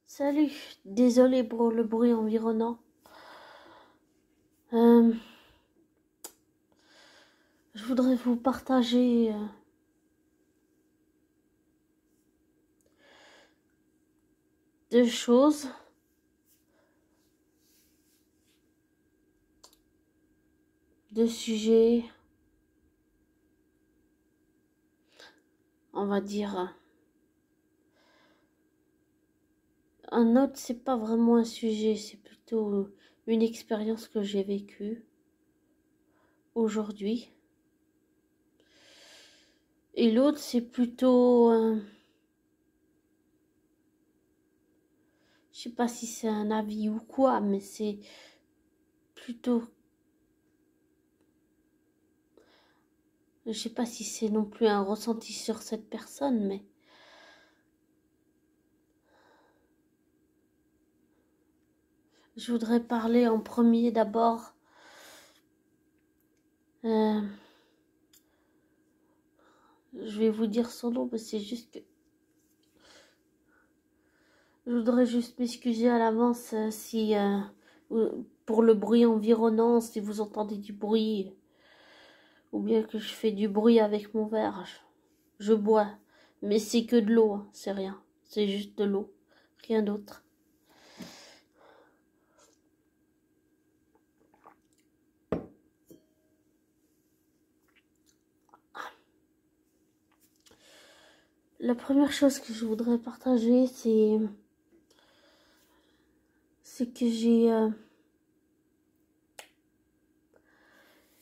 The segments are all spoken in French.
Salut, désolé pour le bruit environnant. Je voudrais vous partager deux choses. Deux sujets, on va dire. Un autre, c'est pas vraiment un sujet, c'est plutôt une expérience que j'ai vécue aujourd'hui. Et l'autre, c'est plutôt, je sais pas si c'est un avis ou quoi, mais c'est plutôt, je sais pas si c'est non plus un ressenti sur cette personne, mais je voudrais parler en premier d'abord je vais vous dire son nom, mais c'est juste que je voudrais juste m'excuser à l'avance si pour le bruit environnant, si vous entendez du bruit ou bien que je fais du bruit avec mon verre. Je bois, mais c'est que de l'eau, hein, c'est rien, c'est juste de l'eau, rien d'autre. La première chose que je voudrais partager, c'est que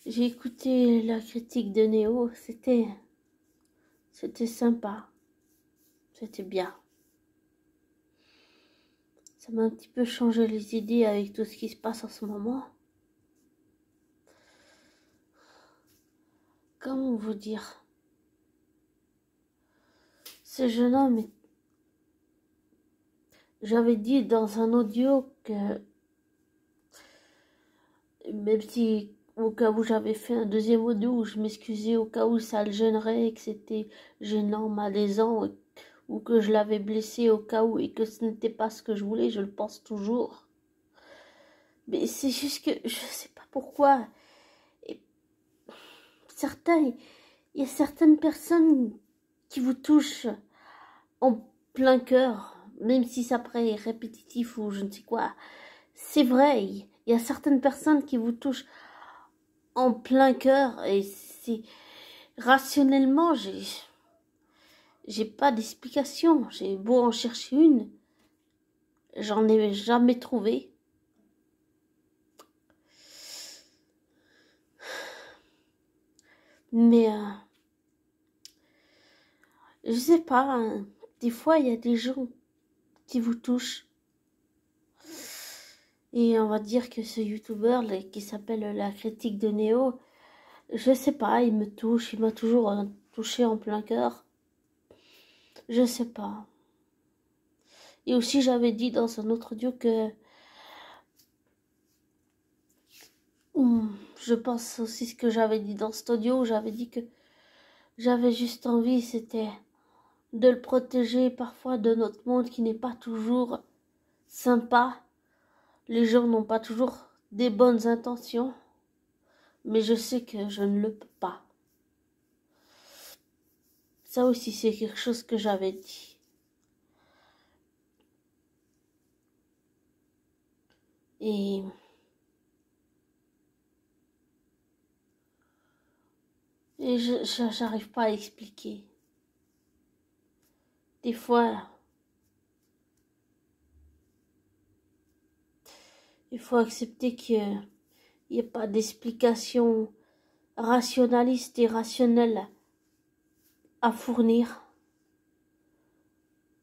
j'ai écouté la critique de Néo, c'était sympa, c'était bien. Ça m'a un petit peu changé les idées avec tout ce qui se passe en ce moment. Comment vous dire? Ce jeune homme, j'avais dit dans un audio que même si au cas où j'avais fait un deuxième audio où je m'excusais au cas où ça le gênerait, que c'était gênant, malaisant, ou que je l'avais blessé au cas où et que ce n'était pas ce que je voulais, je le pense toujours. Mais c'est juste que je sais pas pourquoi. Et il y a certaines personnes qui vous touchent en plein cœur, même si ça paraît répétitif ou je ne sais quoi. C'est vrai, il y a certaines personnes qui vous touchent en plein cœur et c'est rationnellement, j'ai pas d'explication. J'ai beau en chercher une, j'en ai jamais trouvé. Mais je sais pas, hein, des fois il y a des gens qui vous touchent. Et on va dire que ce youtubeur qui s'appelle La Critique de Néo, je sais pas, il me touche, il m'a toujours touché en plein cœur. Je sais pas. Et aussi j'avais dit dans un autre audio que je pense aussi ce que j'avais dit dans cet audio, j'avais dit que j'avais juste envie, c'était de le protéger parfois de notre monde qui n'est pas toujours sympa. Les gens n'ont pas toujours des bonnes intentions, mais je sais que je ne le peux pas. Ça aussi, c'est quelque chose que j'avais dit. Et j'arrive pas à expliquer. Des fois, il faut accepter qu'il n'y a pas d'explication rationaliste et rationnelle à fournir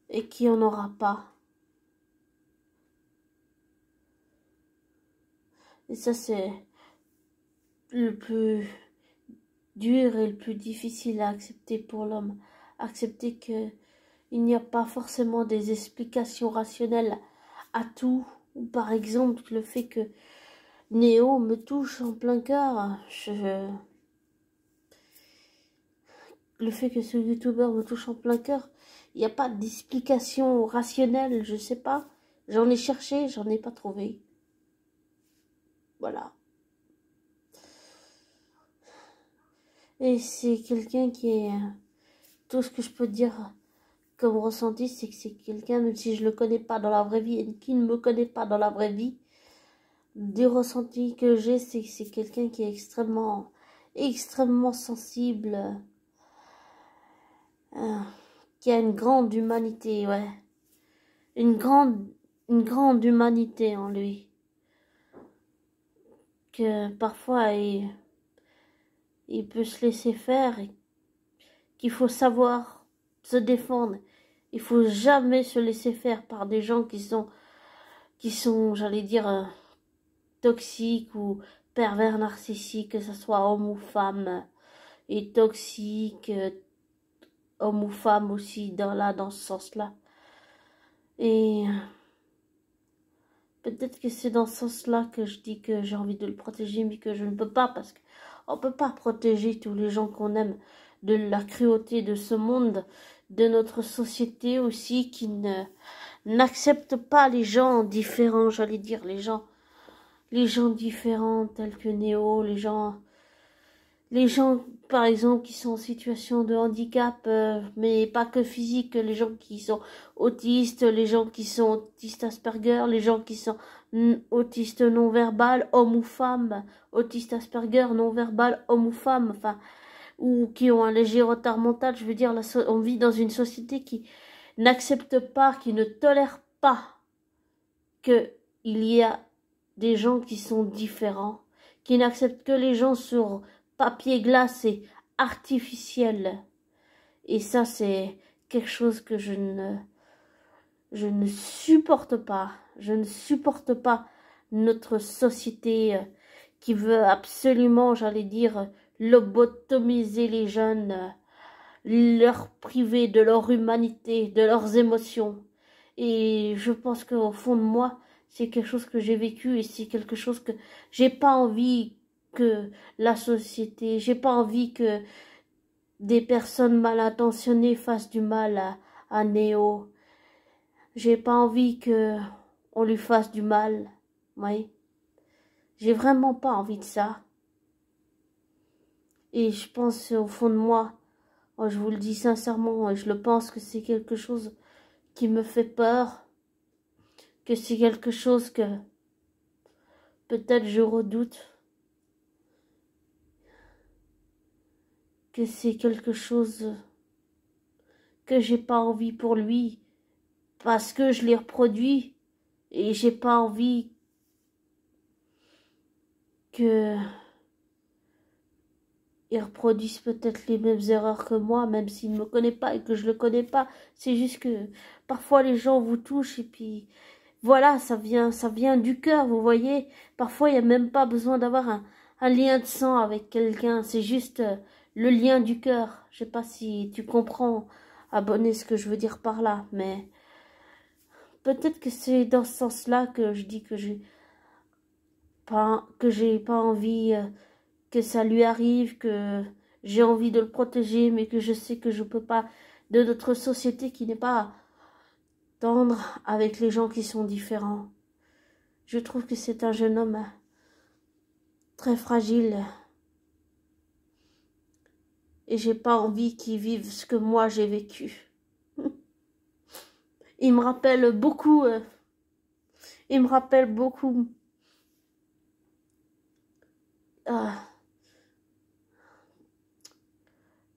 et qu'il n'y en aura pas. Et ça, c'est le plus dur et le plus difficile à accepter pour l'homme. Accepter qu'il n'y a pas forcément des explications rationnelles à tout. Ou par exemple, le fait que Néo me touche en plein cœur. Le fait que ce youtubeur me touche en plein cœur, il n'y a pas d'explication rationnelle, je sais pas. J'en ai cherché, j'en ai pas trouvé. Voilà. Et c'est quelqu'un qui est... Tout ce que je peux dire comme ressenti, c'est que c'est quelqu'un, même si je le connais pas dans la vraie vie et qui ne me connaît pas dans la vraie vie, des ressentis que j'ai, c'est que c'est quelqu'un qui est extrêmement sensible, qui a une grande humanité, ouais. Une grande humanité en lui. Que parfois il peut se laisser faire et qu'il faut savoir se défendre. Il faut jamais se laisser faire par des gens qui sont, j'allais dire, toxiques ou pervers narcissiques, que ce soit homme ou femme, et toxiques, homme ou femme aussi, dans ce sens-là. Et peut-être que c'est dans ce sens-là que je dis que j'ai envie de le protéger, mais que je ne peux pas, parce qu'on ne peut pas protéger tous les gens qu'on aime de la cruauté de ce monde, de notre société aussi, qui n'accepte pas les gens différents, j'allais dire, les gens différents tels que Néo, les gens, par exemple, qui sont en situation de handicap, mais pas que physique, les gens qui sont autistes, les gens qui sont autistes Asperger, les gens qui sont autistes non-verbal, homme ou femme, autistes Asperger, non-verbal, homme ou femme, enfin, ou qui ont un léger retard mental. Je veux dire, on vit dans une société qui n'accepte pas, qui ne tolère pas qu'il y a des gens qui sont différents, qui n'acceptent que les gens sur papier glacé, artificiel. Et ça, c'est quelque chose que je ne supporte pas. Je ne supporte pas notre société qui veut absolument, j'allais dire, lobotomiser les jeunes, leur priver de leur humanité, de leurs émotions. Et je pense qu'au fond de moi, c'est quelque chose que j'ai vécu et c'est quelque chose que j'ai pas envie que la société, j'ai pas envie que des personnes mal intentionnées fassent du mal à Néo. J'ai pas envie que on lui fasse du mal. Oui. J'ai vraiment pas envie de ça. Et je pense au fond de moi, je vous le dis sincèrement, je le pense que c'est quelque chose qui me fait peur, que c'est quelque chose que peut-être je redoute, que c'est quelque chose que j'ai pas envie pour lui, parce que je l'ai reproduit, et j'ai pas envie que il reproduise peut-être les mêmes erreurs que moi, même s'il ne me connaît pas et que je le connais pas. C'est juste que parfois les gens vous touchent et puis voilà, ça vient du cœur, vous voyez. Parfois il n'y a même pas besoin d'avoir un lien de sang avec quelqu'un, c'est juste le lien du cœur. Je sais pas si tu comprends, abonné, ce que je veux dire par là, mais peut-être que c'est dans ce sens-là que je dis que j'ai pas envie que ça lui arrive, que j'ai envie de le protéger, mais que je sais que je peux pas, de notre société qui n'est pas tendre avec les gens qui sont différents. Je trouve que c'est un jeune homme très fragile et j'ai pas envie qu'il vive ce que moi j'ai vécu. Il me rappelle beaucoup,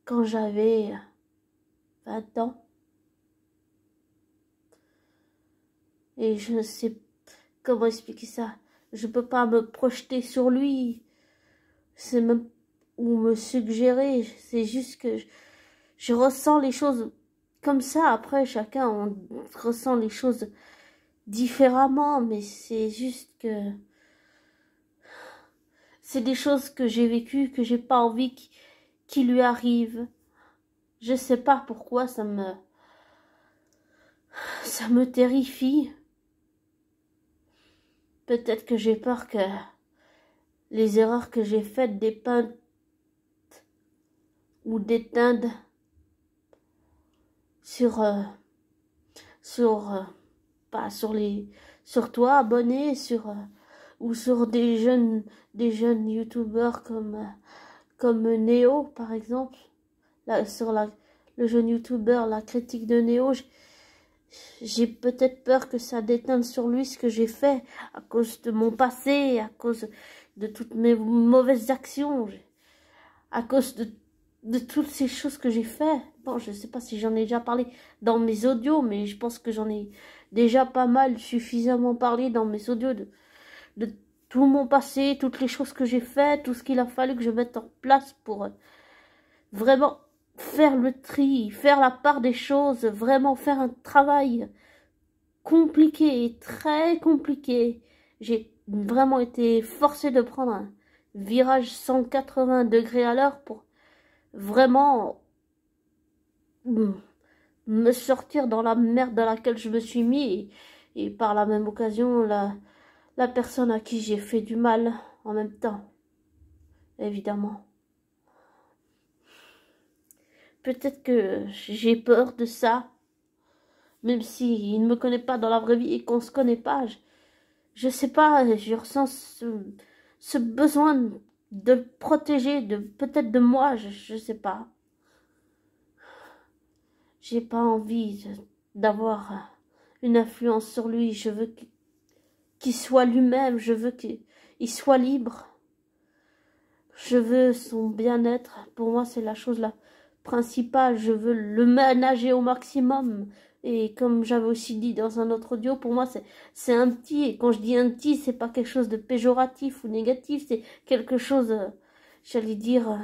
quand j'avais 20 ans. Et je ne sais comment expliquer ça. Je peux pas me projeter sur lui. C'est même ou me suggérer. C'est juste que je ressens les choses comme ça. Après, chacun on ressent les choses différemment, mais c'est juste que c'est des choses que j'ai vécues, que j'ai pas envie qu'il lui arrive. Je sais pas pourquoi ça me terrifie. Peut-être que j'ai peur que les erreurs que j'ai faites dépeignent ou déteindre sur pas, sur toi, abonné, ou sur des jeunes youtubeurs comme Néo, par exemple. Là, le jeune youtubeur, la critique de Néo, j'ai peut-être peur que ça déteinte sur lui ce que j'ai fait à cause de mon passé, à cause de toutes mes mauvaises actions, à cause de toutes ces choses que j'ai fait. Bon, je ne sais pas si j'en ai déjà parlé dans mes audios, mais je pense que j'en ai déjà pas mal, suffisamment parlé dans mes audios de tout mon passé, toutes les choses que j'ai fait, tout ce qu'il a fallu que je mette en place pour vraiment faire le tri, faire la part des choses, vraiment faire un travail compliqué et très compliqué. J'ai vraiment été forcée de prendre un virage 180 degrés à l'heure pour vraiment me sortir dans la merde dans laquelle je me suis mis et par la même occasion la personne à qui j'ai fait du mal en même temps, évidemment. Peut-être que j'ai peur de ça, même s'il ne me connaît pas dans la vraie vie et qu'on se connaît pas. Je sais pas, je ressens ce besoin de le protéger, peut-être de moi, je sais pas. J'ai pas envie d'avoir une influence sur lui. Je veux qu'il soit lui-même, je veux qu'il soit libre. Je veux son bien-être. Pour moi, c'est la chose la principale. Je veux le ménager au maximum. Et comme j'avais aussi dit dans un autre audio, pour moi, c'est un petit. Et quand je dis un petit, c'est pas quelque chose de péjoratif ou négatif. C'est quelque chose, j'allais dire,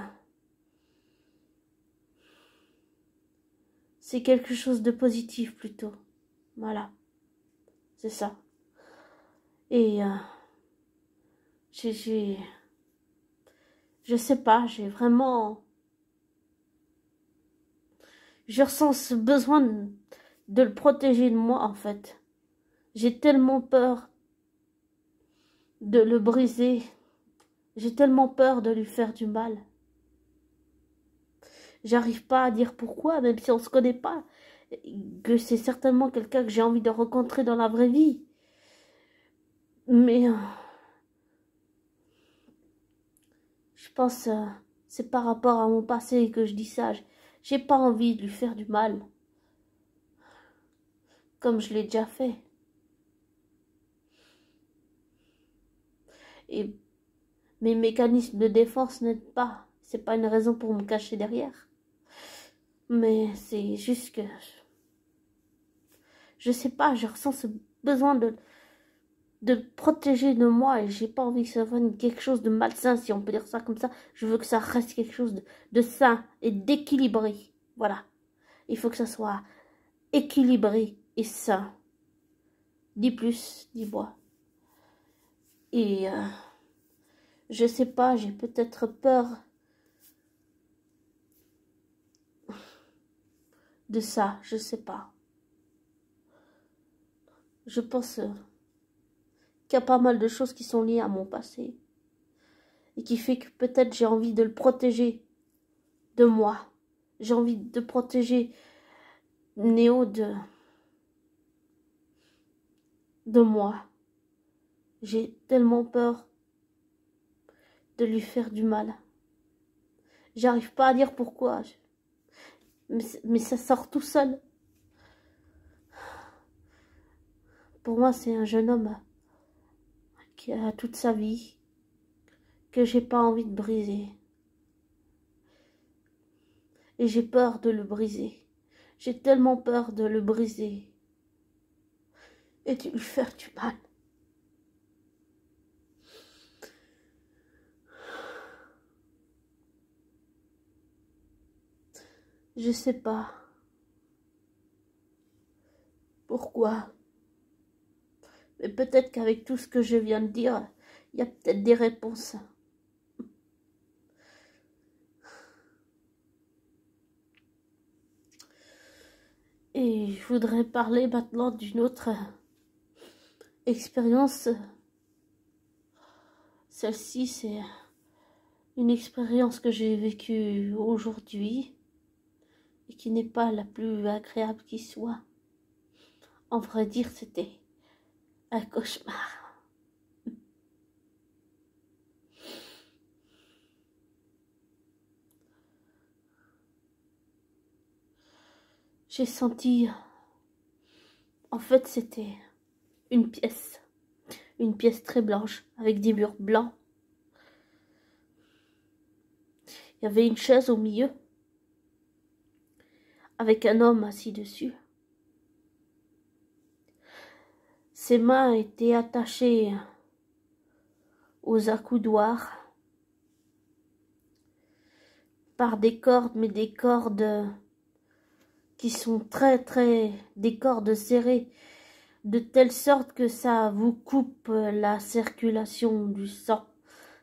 c'est quelque chose de positif plutôt. Voilà. C'est ça. Et je sais pas, j'ai vraiment... Je ressens ce besoin de le protéger de moi, en fait. J'ai tellement peur de le briser. J'ai tellement peur de lui faire du mal. J'arrive pas à dire pourquoi, même si on se connaît pas. Que c'est certainement quelqu'un que j'ai envie de rencontrer dans la vraie vie. Mais je pense c'est par rapport à mon passé que je dis ça. J'ai pas envie de lui faire du mal. Comme je l'ai déjà fait. Et mes mécanismes de défense n'aident pas. C'est pas une raison pour me cacher derrière. Mais c'est juste que... Je sais pas, je ressens ce besoin de protéger de moi et j'ai pas envie que ça devienne quelque chose de malsain, si on peut dire ça comme ça. Je veux que ça reste quelque chose de sain et d'équilibré. Voilà. Il faut que ça soit équilibré et sain. Ni plus, ni moins. Et je sais pas, j'ai peut-être peur de ça, je sais pas. Je pense qu'il y a pas mal de choses qui sont liées à mon passé et qui fait que peut-être j'ai envie de le protéger de moi. J'ai envie de protéger Néo de moi. J'ai tellement peur de lui faire du mal. J'arrive pas à dire pourquoi. Mais ça sort tout seul. Pour moi, c'est un jeune homme qui a toute sa vie, que j'ai pas envie de briser. Et j'ai peur de le briser. J'ai tellement peur de le briser et de lui faire du mal. Je sais pas pourquoi. Mais peut-être qu'avec tout ce que je viens de dire, il y a peut-être des réponses. Et je voudrais parler maintenant d'une autre expérience. Celle-ci, c'est une expérience que j'ai vécue aujourd'hui et qui n'est pas la plus agréable qui soit. En vrai dire, c'était Un cauchemar. J'ai senti... En fait, c'était une pièce très blanche, avec des murs blancs. Il y avait une chaise au milieu, avec un homme assis dessus. Ses mains étaient attachées aux accoudoirs par des cordes, mais des cordes qui sont des cordes serrées, de telle sorte que ça vous coupe la circulation du sang.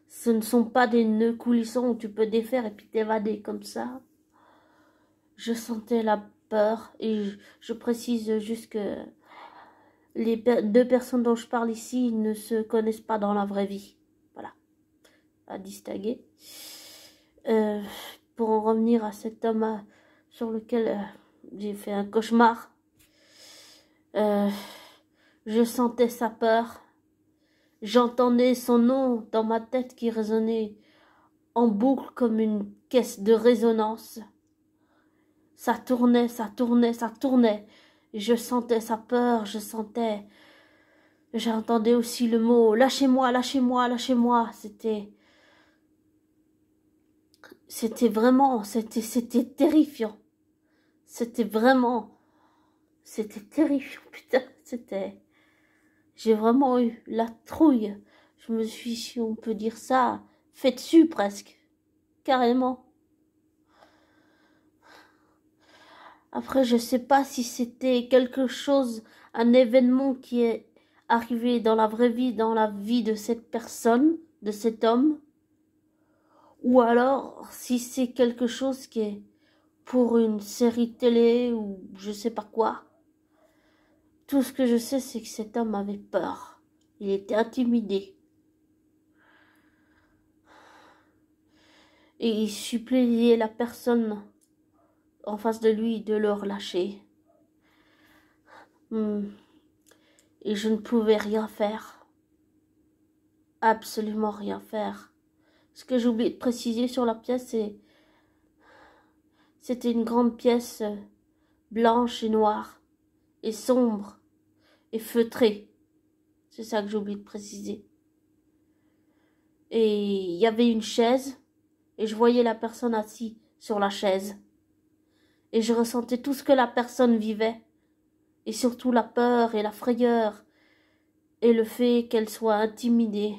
Ce ne sont pas des nœuds coulissants où tu peux défaire et puis t'évader comme ça. Je sentais la peur et je précise juste que les deux personnes dont je parle ici ne se connaissent pas dans la vraie vie. Voilà, à distinguer. Pour en revenir à cet homme sur lequel j'ai fait un cauchemar, je sentais sa peur. J'entendais son nom dans ma tête qui résonnait en boucle comme une caisse de résonance. Ça tournait, ça tournait, ça tournait. Je sentais sa peur, j'entendais aussi le mot « lâchez-moi, lâchez-moi, lâchez-moi ». C'était vraiment, c'était terrifiant. C'était terrifiant, putain, j'ai vraiment eu la trouille. Je me suis, si on peut dire ça, fait dessus presque, carrément. Après, je sais pas si c'était quelque chose, un événement qui est arrivé dans la vraie vie, dans la vie de cette personne, de cet homme, ou alors si c'est quelque chose qui est pour une série télé ou je sais pas quoi. Tout ce que je sais, c'est que cet homme avait peur. Il était intimidé. Et il suppliait la personne en face de lui de le relâcher. Et je ne pouvais rien faire. Absolument rien faire. Ce que j'ai oublié de préciser sur la pièce, c'était une grande pièce blanche et noire, et sombre, et feutrée. C'est ça que j'ai oublié de préciser. Et il y avait une chaise, et je voyais la personne assise sur la chaise. Et je ressentais tout ce que la personne vivait, et surtout la peur et la frayeur, et le fait qu'elle soit intimidée.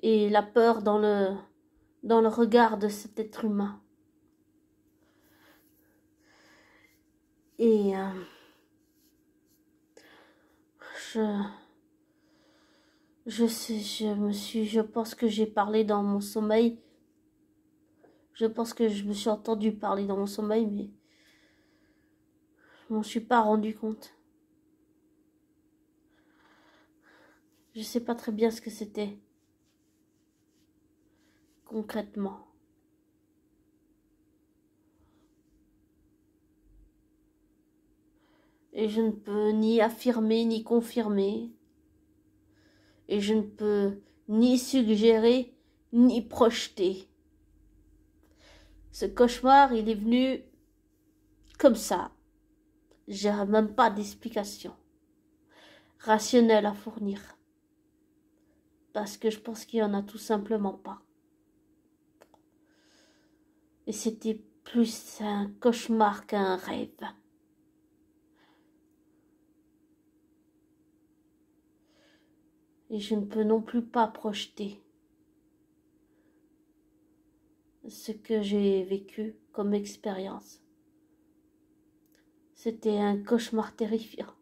Et la peur dans le regard de cet être humain. Et je pense que j'ai parlé dans mon sommeil. Je pense que je me suis entendu parler dans mon sommeil, mais je m'en suis pas rendu compte. Je sais pas très bien ce que c'était. Concrètement. Et je ne peux ni affirmer ni confirmer. Et je ne peux ni suggérer ni projeter. Ce cauchemar, il est venu comme ça. J'ai même pas d'explication rationnelle à fournir. Parce que je pense qu'il y en a tout simplement pas. Et c'était plus un cauchemar qu'un rêve. Et je ne peux non plus pas projeter ce que j'ai vécu comme expérience. C'était un cauchemar terrifiant.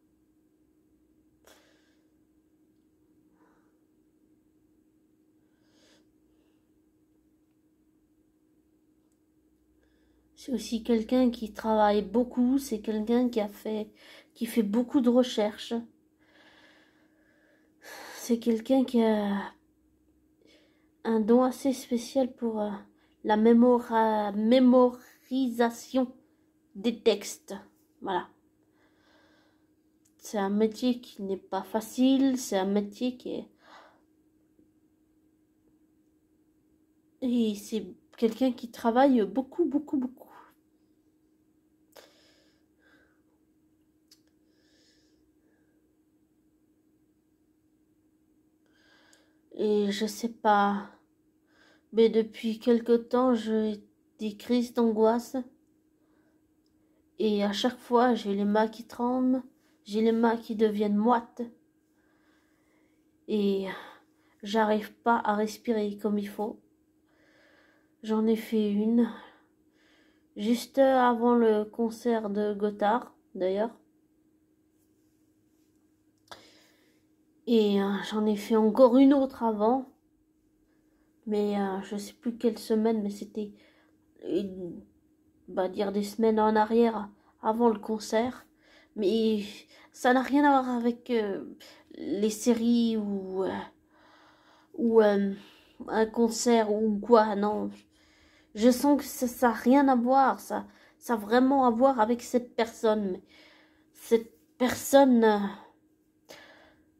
C'est aussi quelqu'un qui travaille beaucoup, c'est quelqu'un qui fait beaucoup de recherches. C'est quelqu'un qui a un don assez spécial pour la mémorisation des textes. Voilà. c'est un métier qui n'est pas facile, c'est un métier qui est... Et c'est quelqu'un qui travaille beaucoup, beaucoup, beaucoup. Et je sais pas, mais depuis quelque temps, j'ai des crises d'angoisse. Et à chaque fois, j'ai les mains qui tremblent, j'ai les mains qui deviennent moites. Et j'arrive pas à respirer comme il faut. J'en ai fait une, juste avant le concert de Gothard, d'ailleurs. Et j'en ai fait encore une autre avant. Mais je sais plus quelle semaine, mais c'était, dire des semaines en arrière, avant le concert. Mais ça n'a rien à voir avec les séries ou un concert ou quoi, non. Je sens que ça n'a rien à voir, ça a vraiment à voir avec cette personne. Mais cette personne,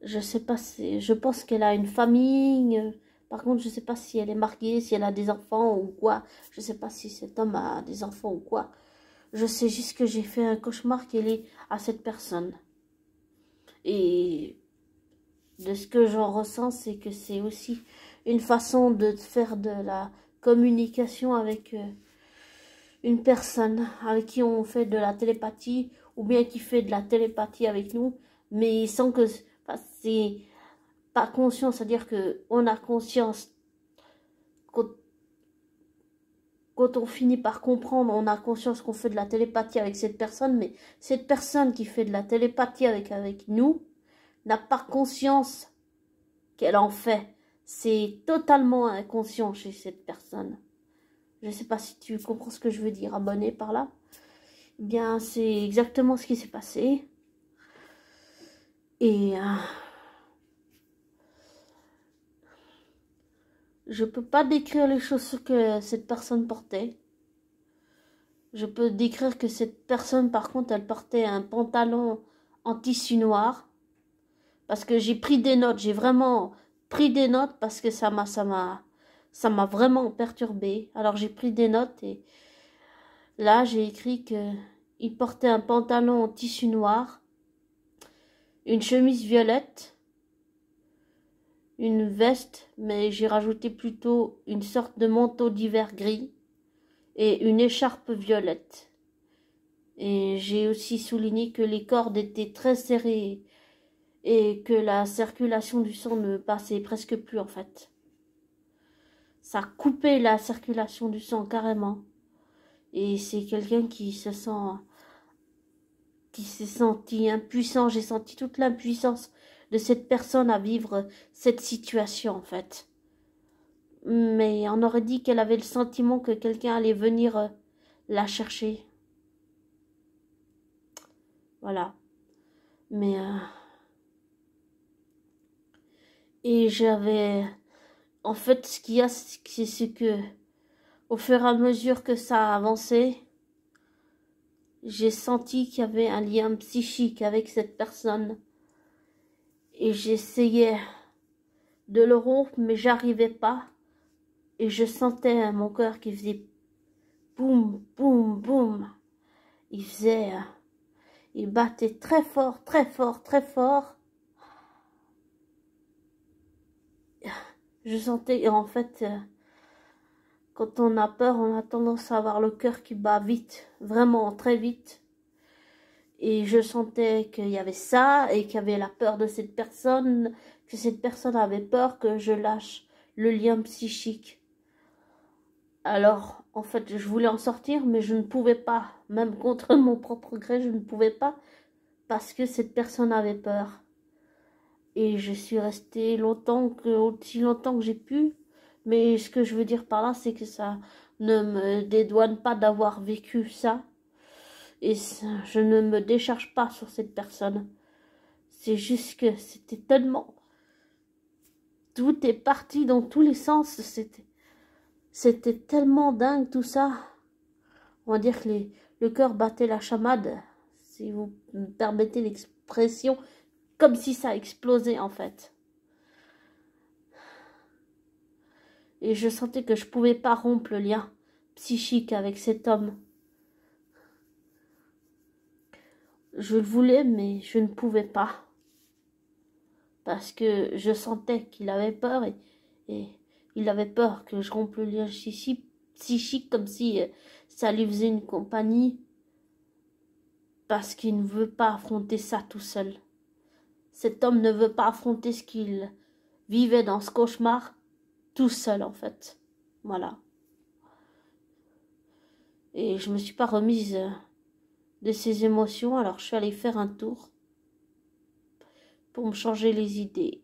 je sais pas, je pense qu'elle a une famille. Par contre, je sais pas si elle est mariée, si elle a des enfants ou quoi. Je sais pas si cet homme a des enfants ou quoi. Je sais juste que j'ai fait un cauchemar qui est lié à cette personne. Et de ce que j'en ressens, c'est que c'est aussi une façon de faire de la communication avec une personne avec qui on fait de la télépathie ou bien qui fait de la télépathie avec nous, mais sans que c'est pas conscient, c'est-à-dire que on a conscience quand on finit par comprendre, on a conscience qu'on fait de la télépathie avec cette personne, mais cette personne qui fait de la télépathie avec nous n'a pas conscience qu'elle en fait. C'est totalement inconscient chez cette personne. Je ne sais pas si tu comprends ce que je veux dire, abonné par là. Eh bien, c'est exactement ce qui s'est passé. Et je peux pas décrire les chaussures que cette personne portait. Je peux décrire que cette personne, par contre, elle portait un pantalon en tissu noir. Parce que j'ai pris des notes, j'ai vraiment pris des notes parce que ça m'a vraiment perturbée. Alors j'ai pris des notes et là j'ai écrit que il portait un pantalon en tissu noir, une chemise violette, une veste, mais j'ai rajouté plutôt une sorte de manteau d'hiver gris et une écharpe violette. Et j'ai aussi souligné que les cordes étaient très serrées et que la circulation du sang ne passait presque plus en fait. Ça coupait la circulation du sang carrément. Et c'est quelqu'un qui s'est senti impuissant. J'ai senti toute l'impuissance de cette personne à vivre cette situation en fait. Mais on aurait dit qu'elle avait le sentiment que quelqu'un allait venir la chercher. Voilà. Mais et j'avais en fait ce qu'il y a, c'est que au fur et à mesure que ça avançait, j'ai senti qu'il y avait un lien psychique avec cette personne. Et j'essayais de le rompre, mais j'arrivais pas. Et je sentais mon cœur qui faisait boum, boum, boum. Il faisait... il battait très fort, très fort, très fort. Je sentais, en fait, quand on a peur, on a tendance à avoir le cœur qui bat vite, vraiment très vite. Et je sentais qu'il y avait ça, et qu'il y avait la peur de cette personne, que cette personne avait peur que je lâche le lien psychique. Alors, en fait, je voulais en sortir, mais je ne pouvais pas. Même contre mon propre gré, je ne pouvais pas, parce que cette personne avait peur. Et je suis restée aussi longtemps que j'ai pu. Mais ce que je veux dire par là, c'est que ça ne me dédouane pas d'avoir vécu ça. Et je ne me décharge pas sur cette personne. C'est juste que c'était tellement... Tout est parti dans tous les sens. C'était tellement dingue tout ça. On va dire que le cœur battait la chamade, si vous me permettez l'expression. pression, comme si ça explosait en fait. Et je sentais que je pouvais pas rompre le lien psychique avec cet homme. Je le voulais, mais je ne pouvais pas. Parce que je sentais qu'il avait peur et il avait peur que je rompe le lien psychique comme si ça lui faisait une compagnie. Parce qu'il ne veut pas affronter ça tout seul. Cet homme ne veut pas affronter ce qu'il vivait dans ce cauchemar tout seul en fait. Voilà. Et je me suis pas remise de ces émotions, alors je suis allée faire un tour pour me changer les idées.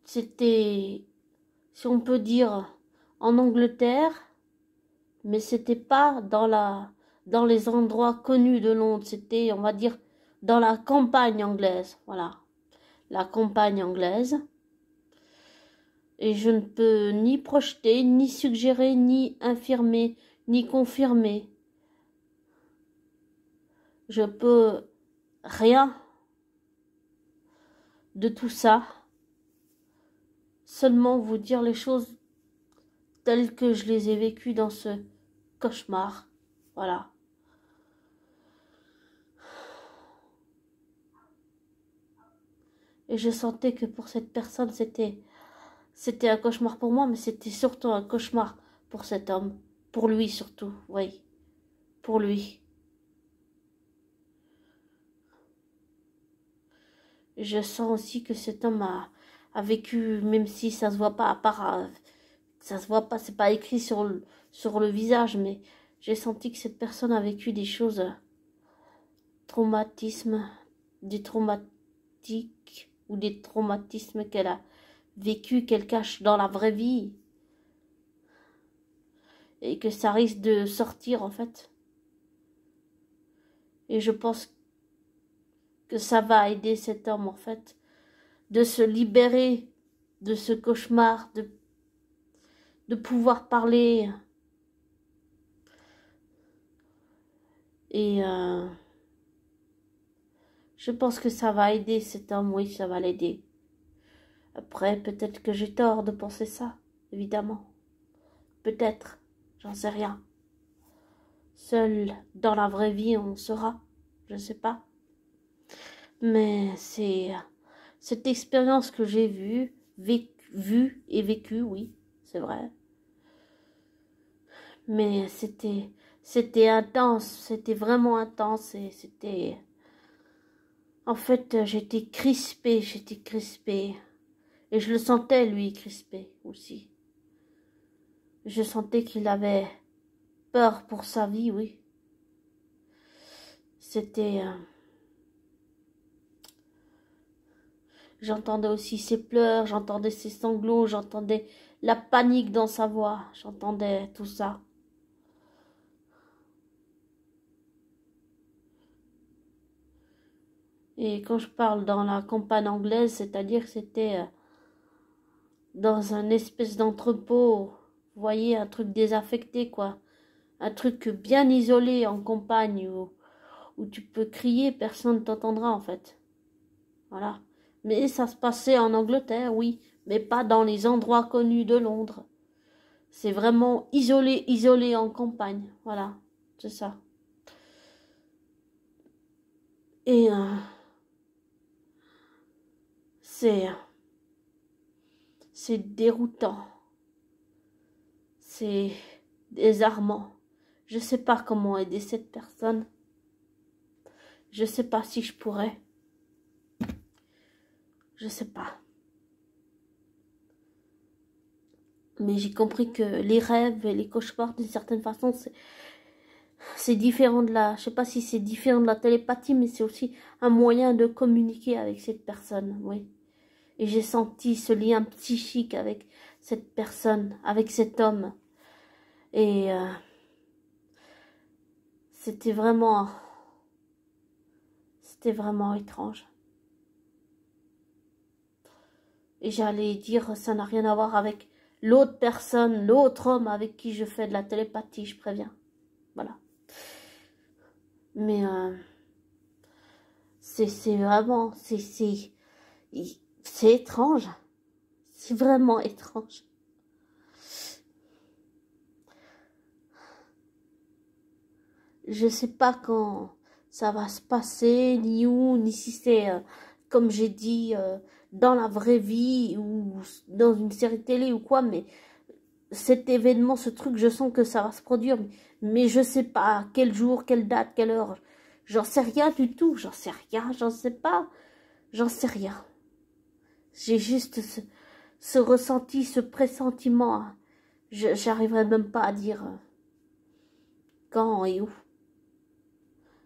C'était, si on peut dire, en Angleterre, mais c'était pas dans les endroits connus de Londres, c'était, on va dire, dans la campagne anglaise, voilà, la campagne anglaise. Et je ne peux ni projeter, ni suggérer, ni infirmer, ni confirmer. Je peux rien de tout ça, seulement vous dire les choses telles que je les ai vécues dans ce cauchemar. Voilà. Et je sentais que pour cette personne, c'était un cauchemar pour moi, mais c'était surtout un cauchemar pour cet homme. Pour lui surtout, oui. Pour lui. Et je sens aussi que cet homme a vécu, même si ça se voit pas, à part, ça se voit pas, c'est pas écrit sur le visage, mais j'ai senti que cette personne a vécu des choses, traumatismes, des traumatiques, ou des traumatismes qu'elle a vécu, qu'elle cache dans la vraie vie. Et que ça risque de sortir, en fait. Et je pense que ça va aider cet homme, en fait, de se libérer de ce cauchemar, de pouvoir parler. Et je pense que ça va aider cet homme, oui, ça va l'aider. Après, peut-être que j'ai tort de penser ça, évidemment. Peut-être, j'en sais rien. Seul dans la vraie vie, on saura, je sais pas. Mais c'est cette expérience que j'ai vue et vécue, oui, c'est vrai. Mais c'était intense, c'était vraiment intense et c'était... En fait, j'étais crispée. Et je le sentais, lui, crispé aussi. Je sentais qu'il avait peur pour sa vie, oui. C'était... J'entendais aussi ses pleurs, j'entendais ses sanglots, j'entendais la panique dans sa voix, j'entendais tout ça. Et quand je parle dans la campagne anglaise, c'est-à-dire que c'était dans un espèce d'entrepôt, vous voyez, un truc désaffecté, quoi. Un truc bien isolé en campagne où tu peux crier, personne ne t'entendra en fait. Voilà. Mais ça se passait en Angleterre, oui, mais pas dans les endroits connus de Londres. C'est vraiment isolé en campagne. Voilà, c'est ça. Et c'est déroutant. C'est désarmant. Je sais pas comment aider cette personne. Je sais pas si je pourrais. Je sais pas. Mais j'ai compris que les rêves et les cauchemars, d'une certaine façon, c'est différent de la... Je sais pas si c'est différent de la télépathie, mais c'est aussi un moyen de communiquer avec cette personne, oui. Et j'ai senti ce lien psychique avec cette personne, avec cet homme. Et c'était vraiment étrange. Et j'allais dire, ça n'a rien à voir avec l'autre personne, l'autre homme avec qui je fais de la télépathie, je préviens. Voilà. Mais c'est vraiment, c'est étrange. C'est vraiment étrange. Je sais pas quand ça va se passer, ni où, ni si c'est, comme j'ai dit, dans la vraie vie ou dans une série télé ou quoi, mais cet événement, ce truc, je sens que ça va se produire, mais je sais pas quel jour, quelle date, quelle heure. J'en sais rien du tout, j'en sais rien, j'en sais pas, j'en sais rien. J'ai juste ce ressenti, ce pressentiment. J'arriverai même pas à dire quand et où.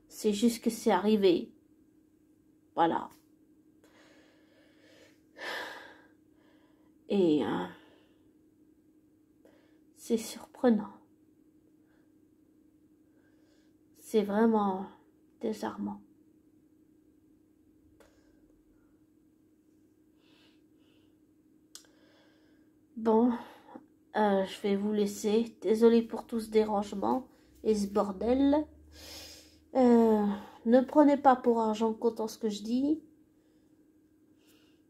C'est juste que c'est arrivé. Voilà. Et c'est surprenant. C'est vraiment désarmant. Bon, je vais vous laisser. Désolée pour tout ce dérangement et ce bordel. Ne prenez pas pour argent comptant ce que je dis.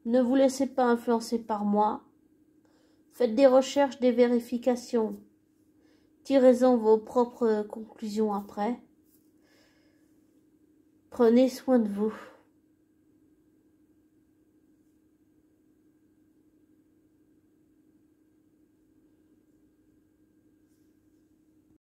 Ne vous laissez pas influencer par moi. Faites des recherches, des vérifications. Tirez-en vos propres conclusions après. Prenez soin de vous.